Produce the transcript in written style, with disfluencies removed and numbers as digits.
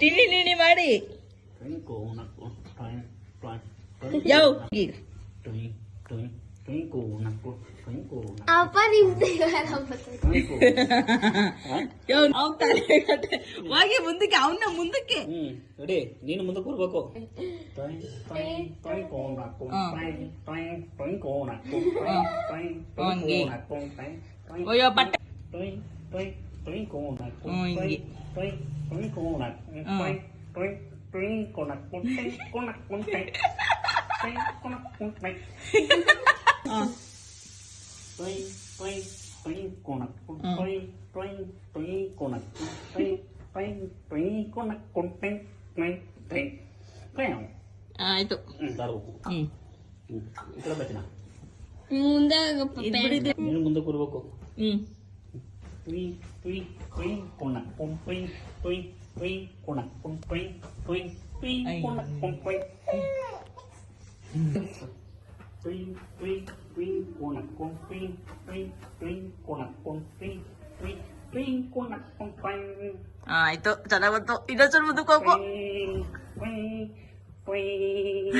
Tiny tiny ಮಾಡಿ Twinkle, knuckle, twang, twang, ಯೋ twing, twing, twinkle, knuckle, twinkle, knuckle, ಅಪ್ಪ ನಿಮ್ದು ಇವಾಗ ಬರ್ತದೆ. twinkle. ಯೋ ಹೋಗ್ತಾನೆ ಹೋಗಿ ಮುಂದಕ್ಕೆ ಅವನ್ನ ಮುಂದಕ್ಕೆ ರೆಡಿ ನೀನು ಮುಂದಕ್ಕೆ ಬರ್ಬೇಕು twang, twang, twinkle, knuckle, twang, twang, twinkle, knuckle, twang, twang, ಹಂಗೆ. twinkle, knuckle, twang, twang, ಅಯ್ಯೋ but twang, twang, twinkle, knuckle, ಹಂಗೆ. twang, twang, twinkle, knuckle, twang, twang, twinkle, knuckle, twinkle, knuckle, twang, twinkle, knuckle, twang. Twing, twing, twinkle, knuckle, twing, twing, twinkle, knuckle, twing, twing, twinkle, knuckle, twing, twing, twing, twing. ಆಯ್ತು ದಾರ್ಬೇಕು ಈ ಕಡೆ ಬರ್ತೀನ ಮುಂದೆ ಇದು ಬಿಡಿದೆ ನೀನು ಮುಂದಕ್ಕೆ ಬರ್ಬೇಕು ಹ್ಮ್ twing, twing, twinkle, knuckle, twing, twing, twinkle, knuckle, twing, twing, twinkle, knuckle, twing. Twing, twing, twinkle, knuckle, twing, twing, twinkle, knuckle, twing, twing, twinkle, knuckle, twing. ಆಯ್ತು ಚೆನ್ನಾಗ್ ಬಂತು ಇನ್ನೊಂದ್ಸಲ ಮುಂದಕ್ಕೆ ಹೋಗು Twing, twing, twing.